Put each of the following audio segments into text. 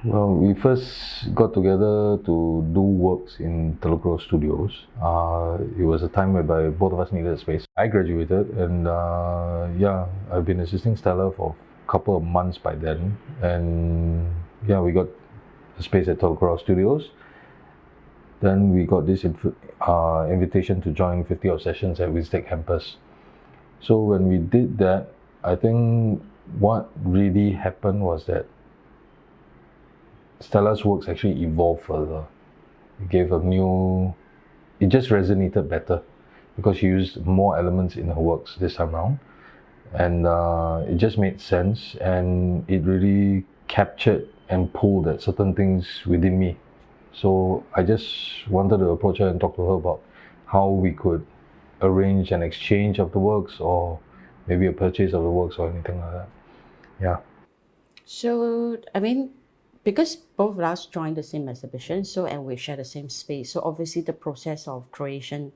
Well, we first got together to do works in Telokro Studios. It was a time whereby both of us needed space. I graduated, and yeah, I've been assisting Stellah for a couple of months by then. And yeah, we got a space at Telokro Studios. Then we got this invitation to join 50 odd sessions at Wiztech campus. So when we did that, I think what really happened was that Stellah's works actually evolved further. It gave a new, it just resonated better because she used more elements in her works this time around. And it just made sense, and it really captured and pulled at certain things within me. So I just wanted to approach her and talk to her about how we could arrange an exchange of the works, or maybe a purchase of the works, or anything like that. Yeah. So, I mean, because both of us joined the same exhibition, so and we share the same space, so obviously the process of creation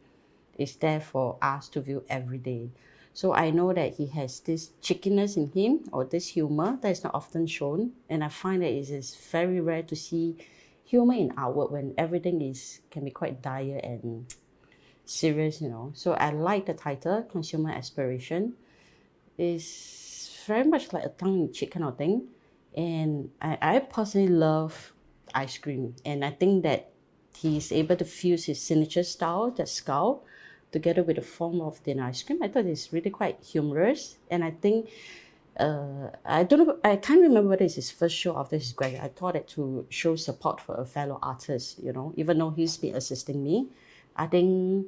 is there for us to view every day. So I know that he has this cheekiness in him, or this humor that is not often shown, and I find that it is very rare to see humor in artwork when everything can be quite dire and serious, you know. So I like the title, Consumer Aspiration. It's very much like a tongue-in-cheek kind of thing. And I personally love ice cream. And I think that he's able to fuse his signature style, that skull, together with the form of the ice cream. I thought it's really quite humorous. And I think, I don't know, I can't remember whether it's his first show after his graduate. I thought that to show support for a fellow artist, you know, even though he's been assisting me, I think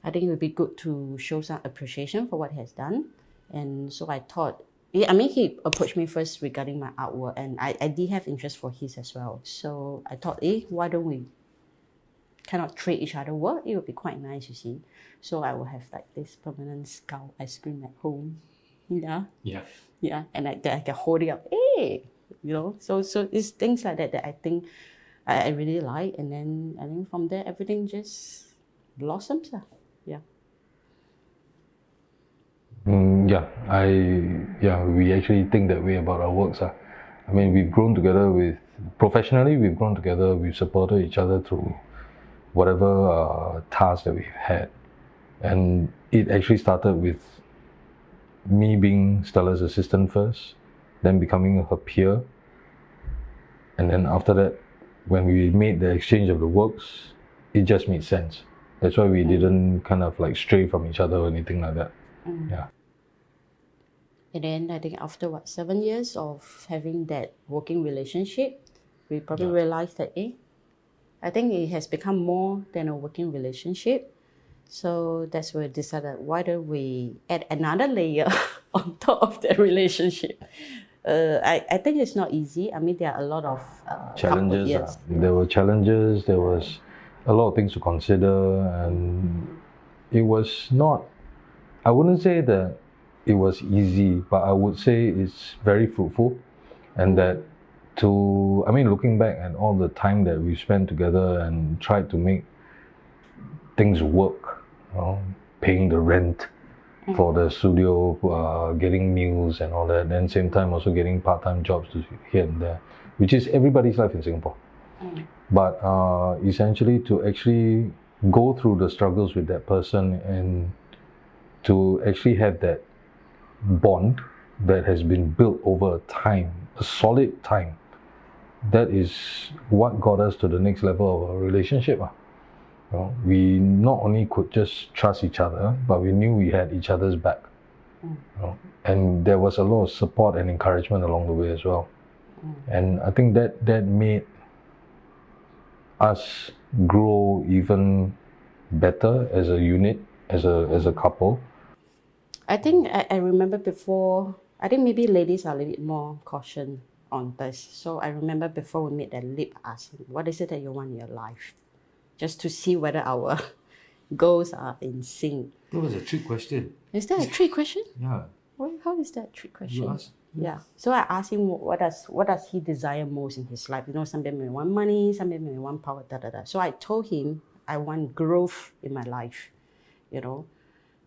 it would be good to show some appreciation for what he has done. And so I thought, yeah, I mean, he approached me first regarding my artwork, and I did have interest for his as well. So I thought, why don't we kind of trade each other work? It would be quite nice, you see. So I will have like this permanent skull ice cream at home. Yeah. Yeah. Yeah. And I can hold it up. Hey, you know, so it's things like that I think I really like. And then I think from there, everything just blossoms. Yeah. We actually think that way about our works. I mean, we've grown together professionally, we've grown together, we've supported each other through whatever tasks that we've had. And it actually started with me being Stellah's assistant first, then becoming her peer. And then after that, when we made the exchange of the works, it just made sense. That's why we didn't kind of like stray from each other or anything like that. Yeah. And then I think after 7 years of having that working relationship, we probably realized that I think it has become more than a working relationship. So that's where we decided, why don't we add another layer on top of the relationship? I think it's not easy. I mean, there are a lot of Challenges. Yes. There were challenges. There was a lot of things to consider, and it was not. I wouldn't say that it was easy, but I would say it's very fruitful, and that looking back at all the time that we spent together and tried to make things work, you know, paying the rent for the studio, getting meals and all that, then same time also getting part-time jobs here and there, which is everybody's life in Singapore. But essentially to actually go through the struggles with that person, and to actually have that bond that has been built over time, a solid time, that is what got us to the next level of our relationship. You know, we not only could just trust each other, but we knew we had each other's back. You know, and there was a lot of support and encouragement along the way as well. And I think that made us grow even better as a unit, as a couple. I think I remember before, I think maybe ladies are a little bit more cautious on this. So I remember before we made that lip asking, what is it that you want in your life? Just to see whether our goals are in sync. That was a trick question. Is that a trick question? Yeah. How is that a trick question? You asked. Yeah. So I asked him what does he desire most in his life. You know, some people may want money, some people may want power, So I told him I want growth in my life, you know.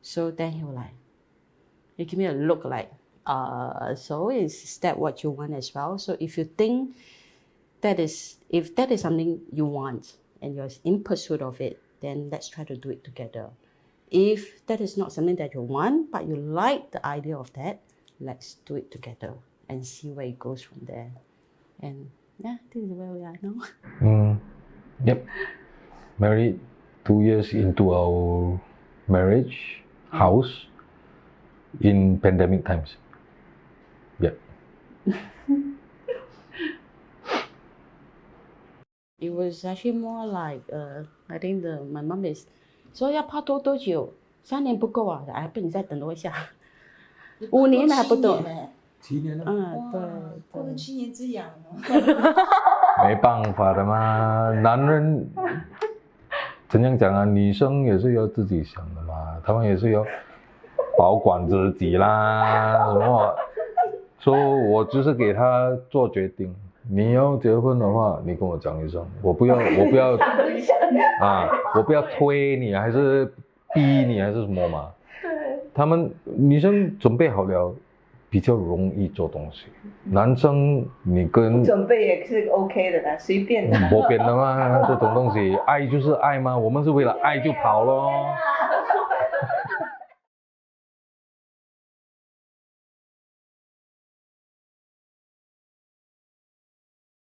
So then he was like, he gave me a look like, so is that what you want as well? So if you think if that is something you want and you're in pursuit of it, then let's try to do it together. If that is not something that you want, but you like the idea of that, let's do it together and see where it goes from there. And yeah, this is where we are now. Yep. Married 2 years into our marriage house in pandemic times. Yeah. It was actually more like I think my mom is 说要泡多久？3年不够啊，哎，不，你再等多一下。5年还不懂。7年了。对。过了7年之痒哦。没办法的嘛，男人怎样讲啊？女生也是要自己想的嘛，他们也是要保管自己啦，什么？所以我就是给他做决定。你要结婚的话，你跟我讲一声，我不要啊，我不要推你，还是逼你，还是什么嘛？对。他们女生准备好了，比较容易做东西。男生你跟准备也是 OK 的啦，随便的。没变的嘛，这种东西，爱就是爱嘛，我们是为了爱就跑咯。